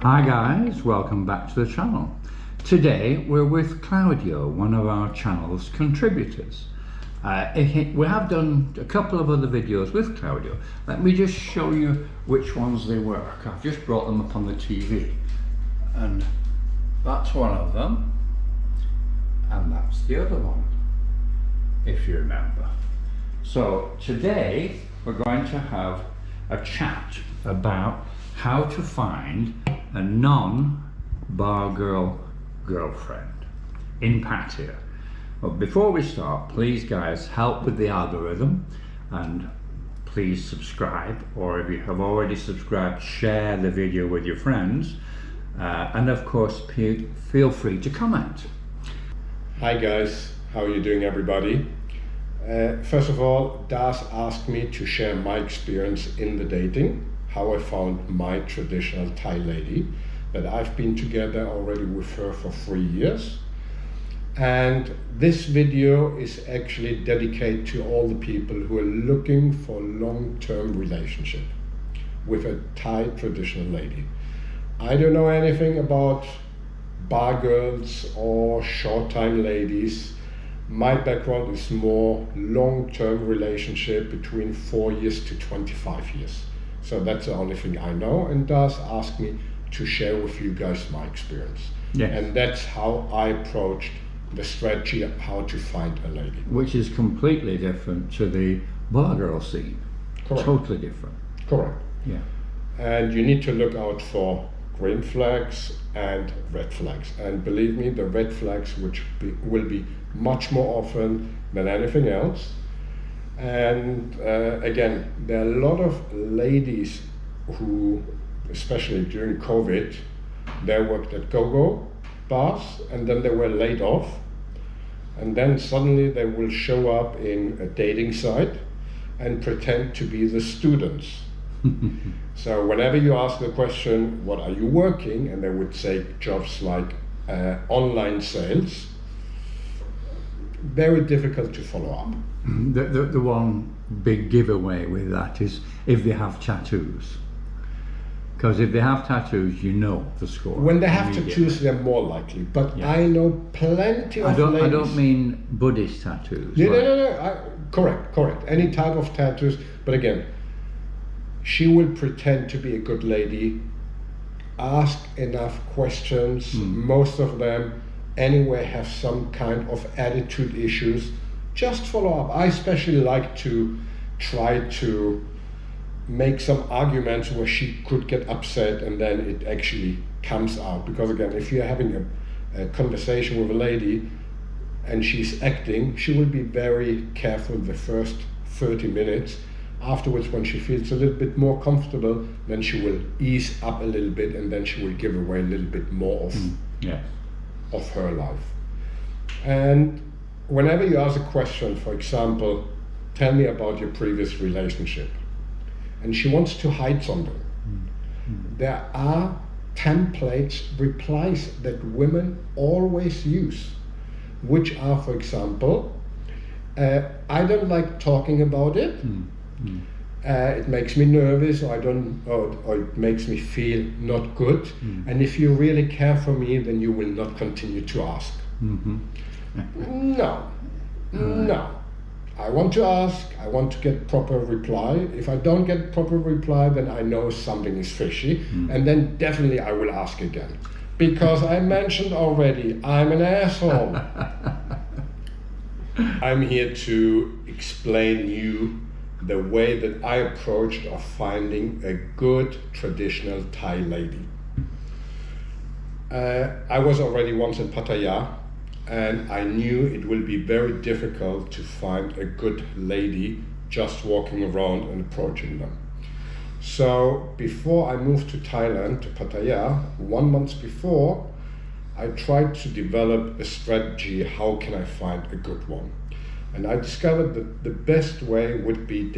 Hi guys, welcome back to the channel. Today we're with Claudio, one of our channel's contributors. We have done a couple of other videos with Claudio. Let me just show you which ones they were. I've just brought them up on the TV. And that's one of them. And that's the other one, if you remember. So today we're going to have a chat about how to find a non-bar girl girlfriend in Pattaya. But before we start, please guys, help with the algorithm and please subscribe, or if you have already subscribed, share the video with your friends, and of course feel free to comment. Hi guys, how are you doing everybody? First of all, Das asked me to share my experience in the dating, how I found my traditional Thai lady, that I've been together already with her for 3 years. And this video is actually dedicated to all the people who are looking for a long-term relationship with a Thai traditional lady. I don't know anything about bar girls or short-time ladies. My background is more long-term relationship between 4 years to 25 years. So that's the only thing I know, and Das asked me to share with you guys my experience. Yes. And that's how I approached the strategy of how to find a lady. Which is completely different to the bar girl scene. Correct. Totally different. Correct. Yeah. And you need to look out for green flags and red flags. And believe me, the red flags will be much more often than anything else. And again, there are a lot of ladies who, especially during COVID, they worked at go-go bars and then they were laid off. And then suddenly they will show up in a dating site and pretend to be the students. So whenever you ask the question, what are you working? And they would say jobs like online sales. Very difficult to follow up. The one big giveaway with that is if they have tattoos. Because if they have tattoos, you know the score. When they have tattoos, they're more likely. But yeah. I know plenty of ladies. I don't mean Buddhist tattoos. No, no. Correct. Any type of tattoos. But again, she will pretend to be a good lady, ask enough questions. Most of them anyway have some kind of attitude issues. Just follow up. I especially like to try to make some arguments where she could get upset and then it actually comes out. Because again, if you're having a conversation with a lady and she's acting, she will be very careful the first 30 minutes. Afterwards, when she feels a little bit more comfortable, then she will ease up a little bit and then she will give away a little bit more of her life. And whenever you ask a question, for example, tell me about your previous relationship, and she wants to hide something, there are templates, replies that women always use, which are, for example, I don't like talking about it. It makes me nervous, or it makes me feel not good. And if you really care for me, then you will not continue to ask. No. I want to ask, I want to get proper reply. If I don't get proper reply, then I know something is fishy. And then definitely I will ask again. Because I mentioned already, I'm an asshole. I'm here to explain you the way that I approached of finding a good traditional Thai lady. I was already once in Pattaya, and I knew it will be very difficult to find a good lady just walking around and approaching them. So before I moved to Thailand, to Pattaya, 1 month before, I tried to develop a strategy, how can I find a good one? And I discovered that the best way would be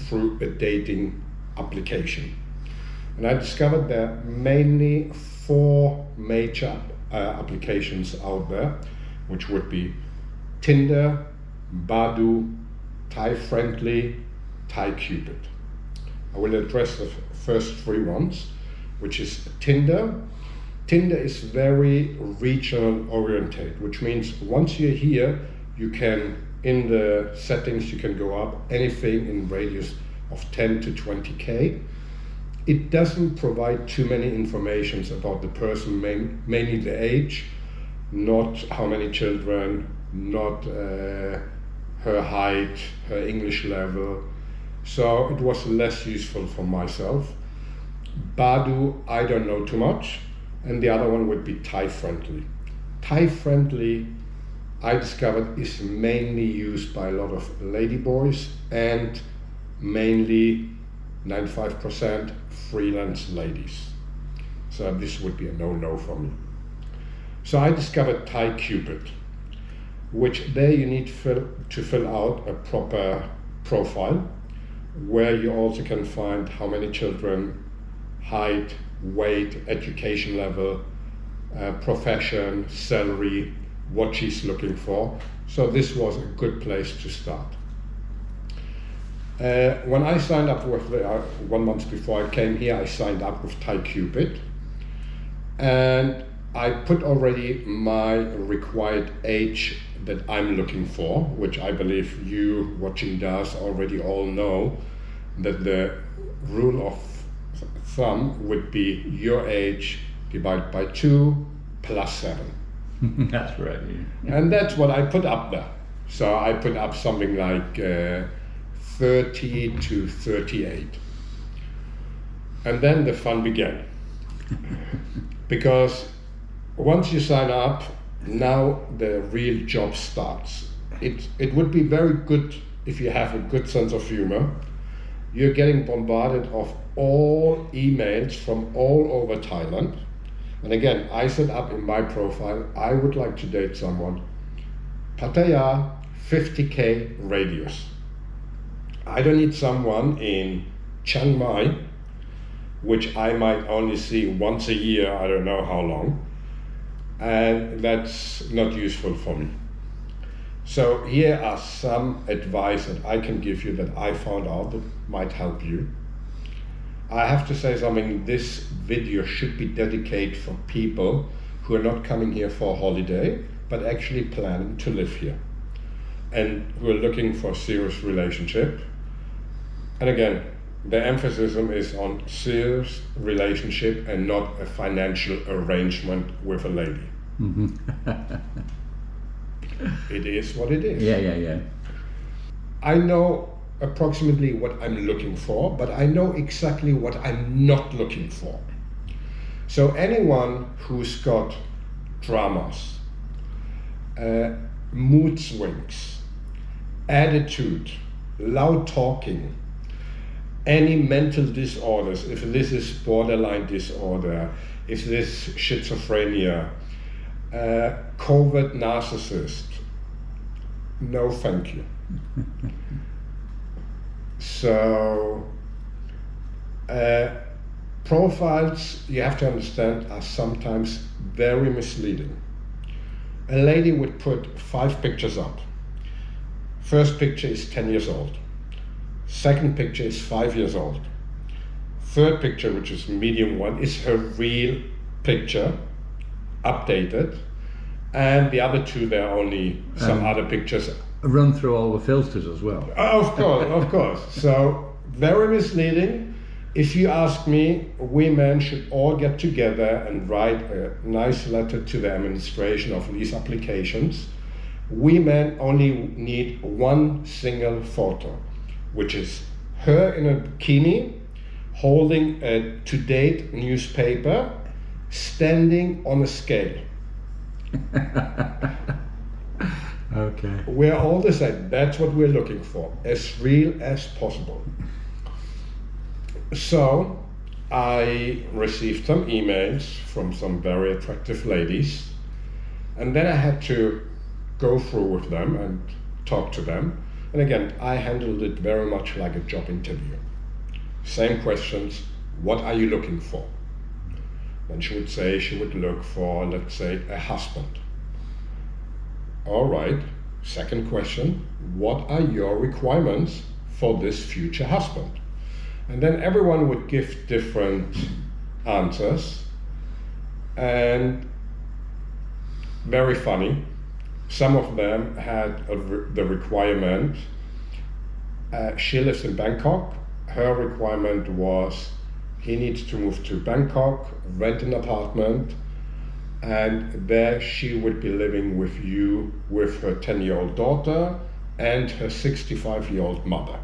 through a dating application. And I discovered there are mainly 4 major applications out there, which would be Tinder, Badoo, Thai Friendly, Thai Cupid. I will address the first 3 ones. which is Tinder. Tinder is very regional oriented, which means once you're here, you can, in the settings, you can go up anything in radius of 10 to 20K. It doesn't provide too many informations about the person, mainly the age, not how many children, not her height, her English level. So it was less useful for myself. Badu, I don't know too much. And the other one would be Thai Friendly. Thai Friendly, I discovered, is mainly used by a lot of ladyboys and mainly 95% freelance ladies. So this would be a no-no for me. So I discovered Thai Cupid, which there you need to fill out a proper profile, where you also can find how many children, height, weight, education level, profession, salary, what she's looking for. So this was a good place to start. When I signed up with 1 month before I came here, I signed up with Thai Cupid, and I put already my required age that I'm looking for, which I believe you watching this already all know, that the rule of thumb would be your age divided by 2 plus 7. That's right. Yeah. And that's what I put up there. So I put up something like 30 to 38. And then the fun began. Because once you sign up, now the real job starts. It would be very good if you have a good sense of humor. You're getting bombarded of all emails from all over Thailand. And again, I set up in my profile, I would like to date someone. Pattaya, 50K radius. I don't need someone in Chiang Mai, which I might only see once a year, I don't know how long. And that's not useful for me. So here are some advice that I can give you that I found out that might help you. I have to say something, this video should be dedicated for people who are not coming here for a holiday, but actually planning to live here and who are looking for a serious relationship. And again, the emphasis is on serious relationship and not a financial arrangement with a lady. It is what it is. Yeah. I know approximately what I'm looking for, but I know exactly what I'm not looking for. So anyone who's got dramas, mood swings, attitude, loud talking, any mental disorders, if this is borderline disorder, if this is schizophrenia, covert narcissist, no thank you. So profiles, you have to understand, are sometimes very misleading. A lady would put 5 pictures up. First picture is 10 years old. Second picture is 5 years old. Third picture, which is medium one, is her real picture, updated. And the other 2, there are only some other pictures. Run through all the filters as well. Of course. So very misleading. If you ask me, we men should all get together and write a nice letter to the administration of these applications. We men only need one single photo, which is her in a bikini, holding a to-date newspaper, standing on a scale. Okay. We're all the same. That's what we're looking for, as real as possible. So I received some emails from some very attractive ladies, and then I had to go through with them and talk to them. And again, I handled it very much like a job interview. Same questions, what are you looking for? Then she would say she would look for, let's say, a husband. All right, second question, what are your requirements for this future husband? And then everyone would give different answers, and very funny. Some of them had the requirement. She lives in Bangkok. Her requirement was he needs to move to Bangkok, rent an apartment, and there she would be living with you, with her 10-year-old daughter and her 65-year-old mother.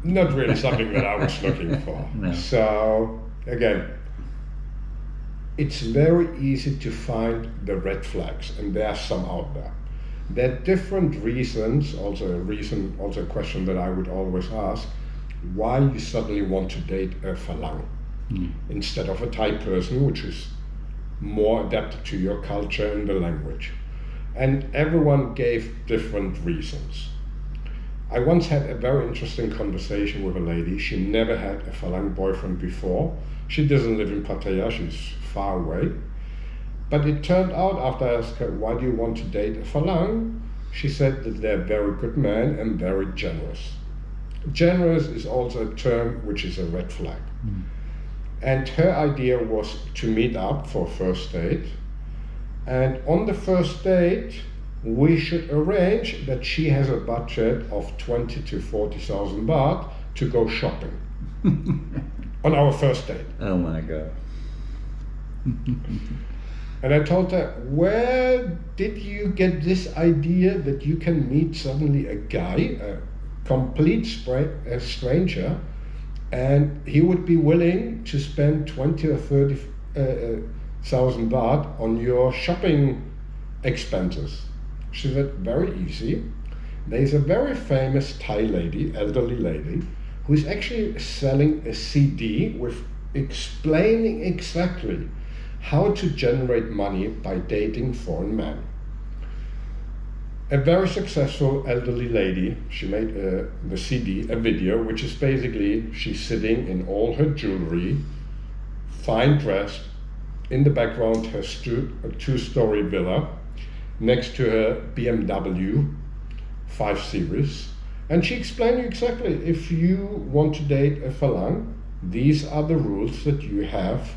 Not really something that I was looking for. No. So again, it's very easy to find the red flags, and there are some out there. There are different reasons, also a question that I would always ask, why you suddenly want to date a Falang instead of a Thai person, which is more adapted to your culture and the language. And everyone gave different reasons. I once had a very interesting conversation with a lady. She never had a Falang boyfriend before. She doesn't live in Pattaya, she's far away. But it turned out, after I asked her, why do you want to date a Falang? She said that they're very good men and very generous. Generous is also a term which is a red flag. And her idea was to meet up for a first date. And on the first date, we should arrange that she has a budget of 20 to 40,000 baht to go shopping on our first date. Oh my God. And I told her, where did you get this idea that you can meet suddenly a guy, a complete stranger, and he would be willing to spend 20 or 30,000 baht on your shopping expenses? She said, very easy. There's a very famous Thai lady, elderly lady, who is actually selling a CD with explaining exactly how to generate money by dating foreign men. A very successful elderly lady. She made the CD, a video, which is basically she's sitting in all her jewelry, fine dressed, in the background her a two-story villa, next to her BMW 5 Series. And she explained you exactly, if you want to date a Falang, these are the rules that you have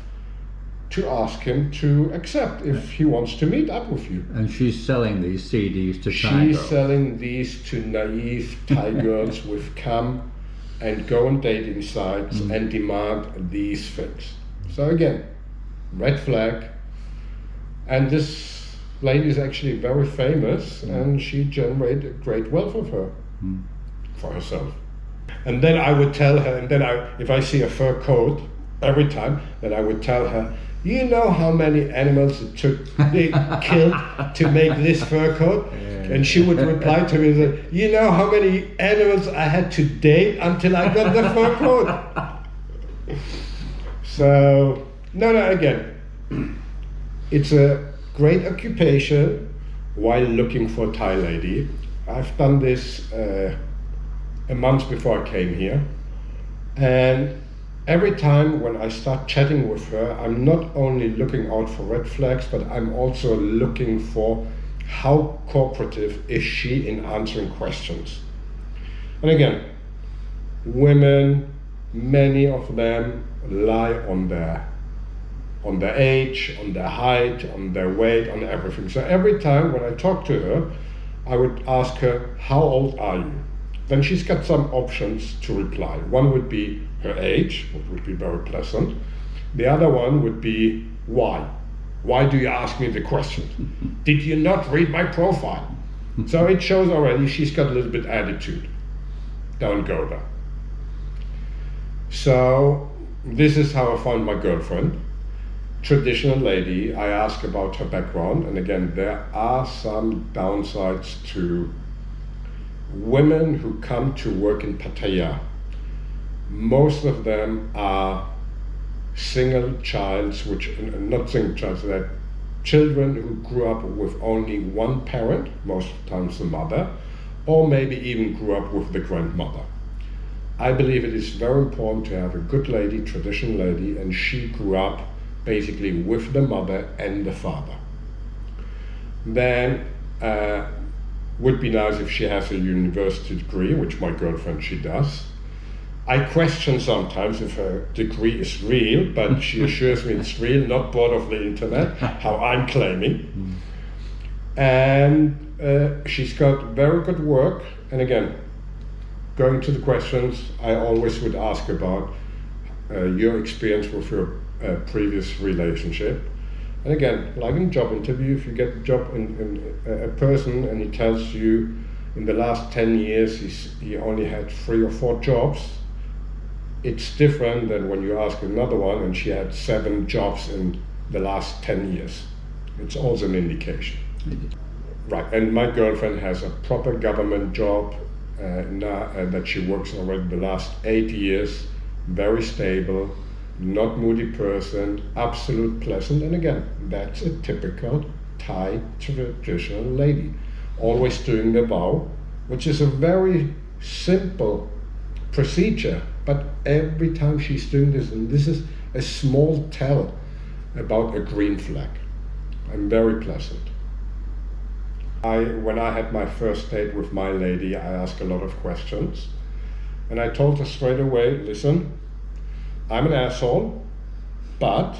to ask him to accept if he wants to meet up with you. And she's selling these CDs to Thai She's girls. selling these to naive Thai girls with come and go on dating sites and demand these things. So again, red flag. And this lady is actually very famous, and she generated great wealth of her for herself. And then I would tell her, and then if I see a fur coat every time, then I would tell her, you know how many animals they killed to make this fur coat? And she would reply to me and say, you know how many animals I had to date until I got the fur coat? So, no, again, it's a great occupation while looking for a Thai lady. I've done this a month before I came here. And every time when I start chatting with her, I'm not only looking out for red flags, but I'm also looking for how cooperative is she in answering questions. And again, women, many of them lie on their age, on their height, on their weight, on everything. So every time when I talk to her, I would ask her, how old are you? Then she's got some options to reply. One would be her age, which would be very pleasant. The other one would be why. Why do you ask me the question? Did you not read my profile? So it shows already she's got a little bit attitude. Don't go there. So this is how I found my girlfriend. Traditional lady. I ask about her background, and again, there are some downsides to women who come to work in Pattaya. Most of them are single childs, not single childs, they're children who grew up with only one parent, most of the times the mother, or maybe even grew up with the grandmother. I believe it is very important to have a good lady, traditional lady, and she grew up basically with the mother and the father. Then would be nice if she has a university degree, which my girlfriend, she does. I question sometimes if her degree is real, but she assures me it's real, not bought off the internet, how I'm claiming. And she's got very good work. And again, going to the questions, I always would ask about your experience with your previous relationship. And again, like in a job interview, if you get a job in a person and he tells you in the last 10 years he only had 3 or 4 jobs, it's different than when you ask another one and she had 7 jobs in the last 10 years. It's also an indication. Right, and my girlfriend has a proper government job now that she works already the last 8 years, very stable, not moody person, absolute pleasant, and again, that's a typical Thai traditional lady, always doing the vow, which is a very simple procedure, but every time she's doing this, and this is a small tell about a green flag. I'm very pleasant. When I had my first date with my lady, I asked a lot of questions, and I told her straight away, listen, I'm an asshole, but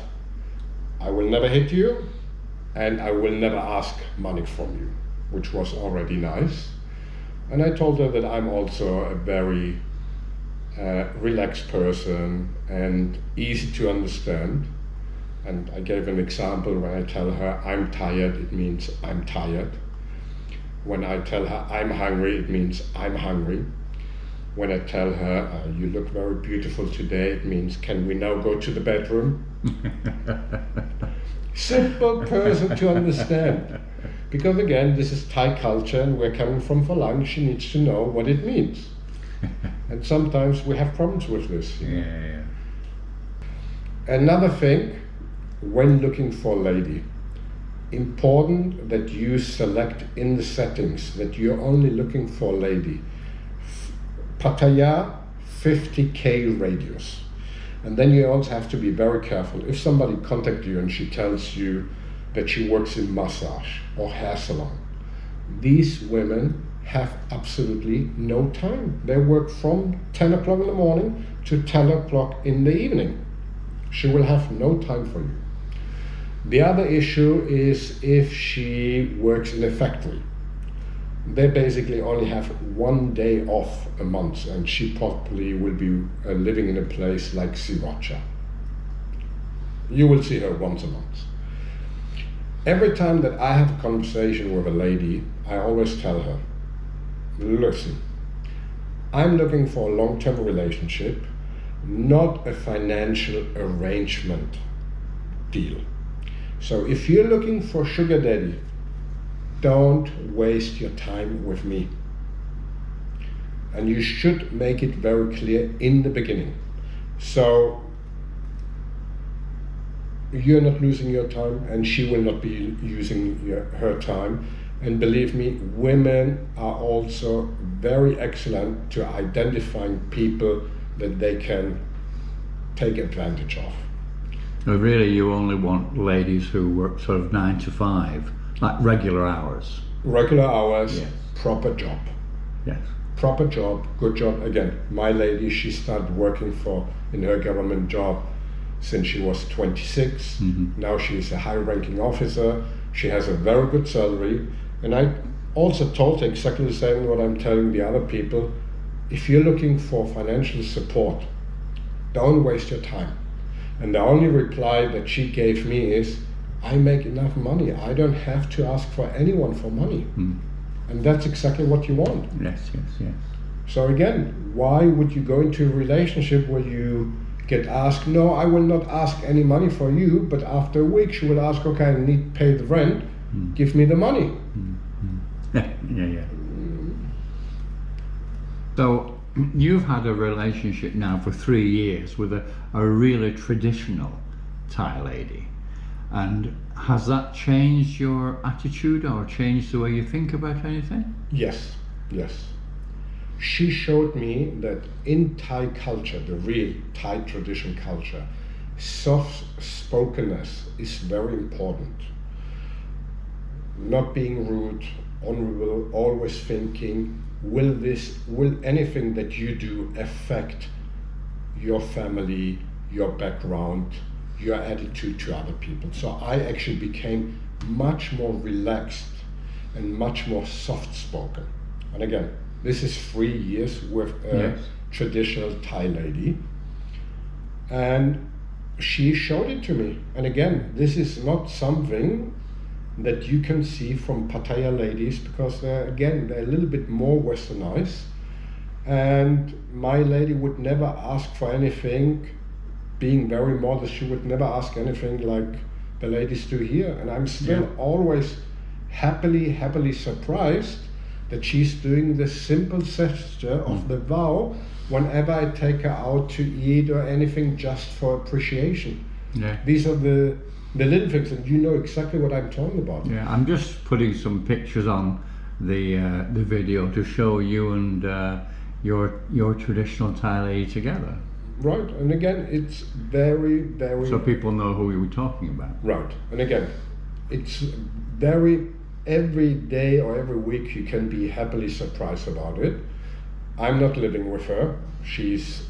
I will never hit you, and I will never ask money from you, which was already nice. And I told her that I'm also a very relaxed person and easy to understand. And I gave an example. When I tell her I'm tired, it means I'm tired. When I tell her I'm hungry, it means I'm hungry. When I tell her you look very beautiful today, it means can we now go to the bedroom? Simple person to understand. Because again, this is Thai culture and we're coming from Thailand, she needs to know what it means. And sometimes we have problems with this. Yeah. Another thing, when looking for a lady, important that you select in the settings that you're only looking for a lady. Pattaya, 50k radius. And then you also have to be very careful. If somebody contacts you and she tells you that she works in massage or hair salon, these women have absolutely no time. They work from 10 o'clock in the morning to 10 o'clock in the evening. She will have no time for you. The other issue is if she works in a factory. They basically only have 1 day off a month, and she probably will be living in a place like Sriracha. You will see her once a month. Every time that I have a conversation with a lady, I always tell her, listen, I'm looking for a long-term relationship, not a financial arrangement deal. So if you're looking for sugar daddy, don't waste your time with me. And you should make it very clear in the beginning. So you're not losing your time and she will not be using her time. And believe me, women are also very excellent to identifying people that they can take advantage of. So really you only want ladies who work sort of 9 to 5, like regular hours. Regular hours, yes. Proper job. Yes. Proper job, good job. Again, my lady, she started working in her government job since she was 26. Mm-hmm. Now she's a high-ranking officer. She has a very good salary. And I also told her exactly the same what I'm telling the other people. If you're looking for financial support, don't waste your time. And the only reply that she gave me is, I make enough money. I don't have to ask for anyone for money. Mm. And that's exactly what you want. Yes. So again, why would you go into a relationship where you get asked, no, I will not ask any money for you, but after a week she will ask, okay, I need to pay the rent, give me the money. Yeah. So you've had a relationship now for 3 years with a really traditional Thai lady. And has that changed your attitude or changed the way you think about anything? Yes. She showed me that in Thai culture, the real Thai tradition culture, soft-spokenness is very important. Not being rude, honorable, always thinking, will anything that you do affect your family, your background, your attitude to other people. So I actually became much more relaxed and much more soft-spoken. And again, this is 3 years with a traditional Thai lady. And she showed it to me. And again, this is not something that you can see from Pattaya ladies, because they're a little bit more westernized. And my lady would never ask for anything, being very modest. She would never ask anything like the ladies do here. And I'm still always happily surprised that she's doing the simple gesture of the vow whenever I take her out to eat or anything, just for appreciation. Yeah. These are the little things, and you know exactly what I'm talking about. Yeah, I'm just putting some pictures on the video to show you and your traditional Thai lady together. Right, and again, it's very so people know who we were talking about. Right, and again, it's very, every day or every week you can be happily surprised about it. I'm not living with her. She's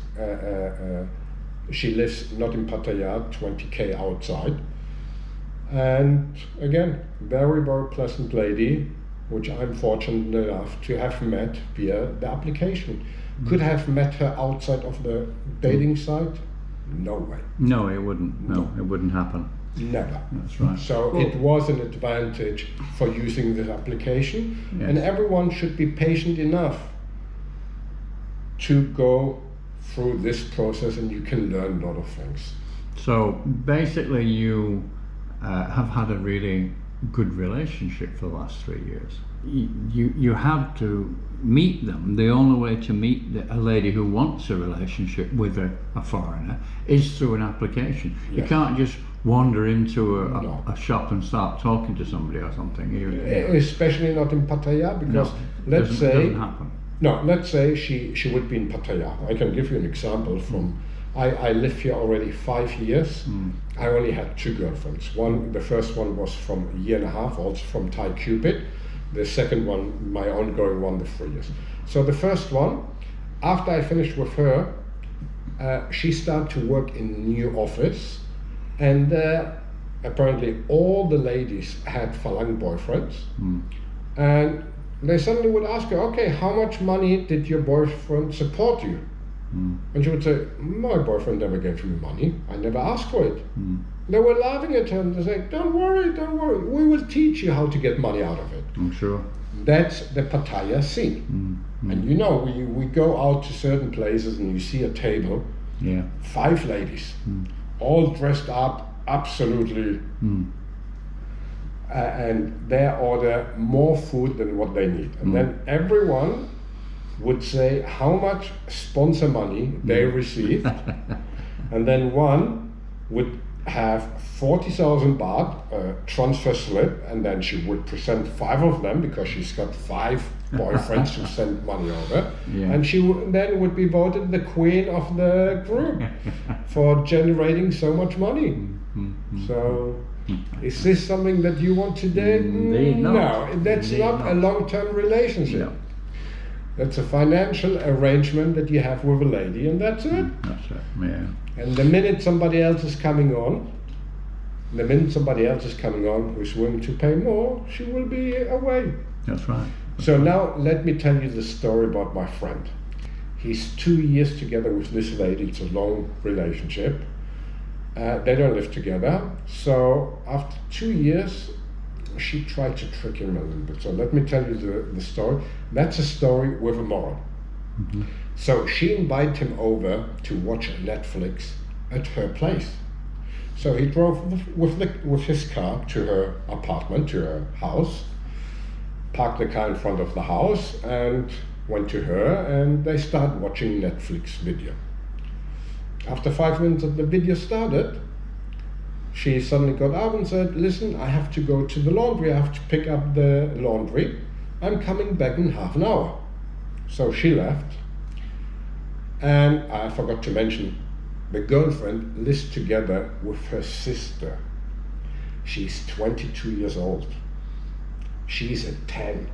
she lives not in Pattaya, 20k outside. And again, very pleasant lady, which I'm fortunate enough to have met via the application. Could have met her outside of the dating site? No way. No, it wouldn't. No, it wouldn't happen. Never. That's right. So it was an advantage for using this application, and everyone should be patient enough to go through this process, and you can learn a lot of things. So basically you have had a really good relationship for the last 3 years. You have to meet them. The only way to meet a lady who wants a relationship with a foreigner is through an application. Yes. You can't just wander into a shop and start talking to somebody or something. Especially not in Pattaya, because let's say she would be in Pattaya. I can give you an example from. I live here already 5 years. I only had 2 girlfriends. The first one was from a year and a half, also from Thai Cupid. The second one, my ongoing one, the 3 years. So the first one, after I finished with her, she started to work in a new office, and apparently all the ladies had Falang boyfriends, and they suddenly would ask her, okay, how much money did your boyfriend support you? And she would say, my boyfriend never gave me money. I never asked for it. They were laughing at her and they say, don't worry. We will teach you how to get money out of it. I'm sure. That's the Pattaya scene. And you know, we go out to certain places and you see a table, 5 ladies, all dressed up, absolutely, and they order more food than what they need. And then everyone would say how much sponsor money they received, and then one would have 40,000 baht transfer slip, and then she would present 5 of them because she's got 5 boyfriends who send money over, and she then would be voted the queen of the group for generating so much money. So is this something that you want to do? No, that's not a long-term relationship. No. That's a financial arrangement that you have with a lady, and that's it. That's it, yeah. And the minute somebody else is coming on, who's willing to pay more, she will be away. That's right. So now let me tell you the story about my friend. He's 2 years together with this lady. It's a long relationship. They don't live together. So after 2 years, she tried to trick him a little bit. So let me tell you the story. That's a story with a moral. So she invited him over to watch Netflix at her place. So he drove with his car to her apartment, to her house, parked the car in front of the house, and went to her, and they started watching Netflix video. After 5 minutes of the video started, she suddenly got up and said, listen, I have to go to the laundry. I have to pick up the laundry. I'm coming back in half an hour. So she left. And I forgot to mention, the girlfriend lives together with her sister. She's 22 years old. She's at 10.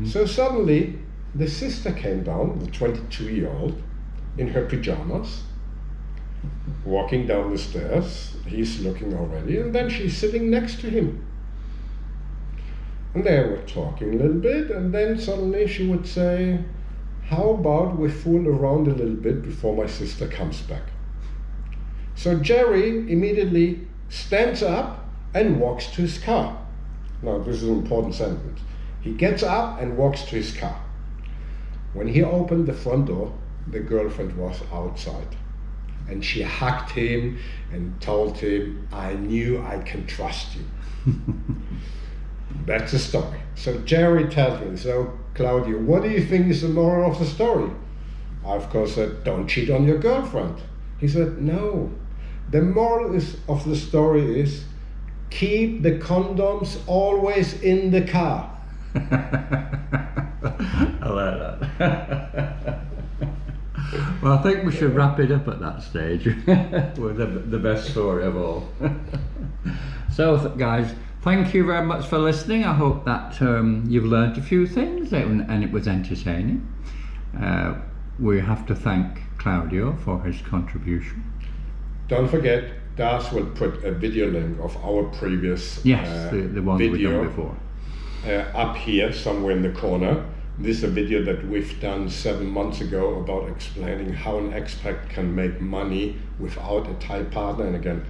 So suddenly, the sister came down, the 22-year-old, in her pajamas, walking down the stairs. He's looking already, and then she's sitting next to him. And they were talking a little bit, and then suddenly she would say, how about we fool around a little bit before my sister comes back? So Jerry immediately stands up and walks to his car. Now, this is an important sentence. He gets up and walks to his car. When he opened the front door, the girlfriend was outside. And she hugged him and told him, I knew I can trust you. That's the story. So Jerry tells me, so Claudio, what do you think is the moral of the story? I of course said, don't cheat on your girlfriend. He said, no. The moral of the story is, keep the condoms always in the car. I like that. Well, I think we should wrap it up at that stage with the best story of all. So, guys, thank you very much for listening. I hope that you've learned a few things and it was entertaining. We have to thank Claudio for his contribution. Don't forget, Das will put a video link of our previous the one video we've done before up here somewhere in the corner. This is a video that we've done 7 months ago about explaining how an expat can make money without a Thai partner. And again,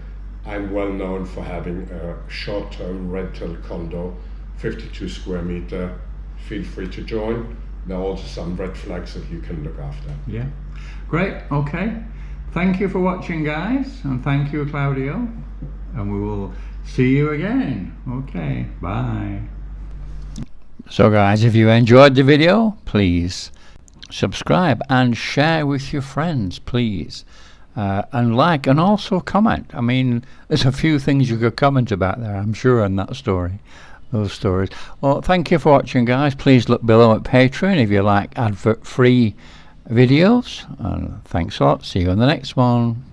I'm well known for having a short-term rental condo, 52 square meter. Feel free to join. There are also some red flags that you can look after. Yeah, great. Okay. Thank you for watching, guys, and thank you, Claudio, and we will see you again. Okay, bye. So, guys, if you enjoyed the video, please subscribe and share with your friends, please, and like and also comment. I mean, there's a few things you could comment about there, I'm sure, in that story, those stories. Well, thank you for watching, guys. Please look below at Patreon if you like advert-free videos, and thanks a lot. See you on the next one.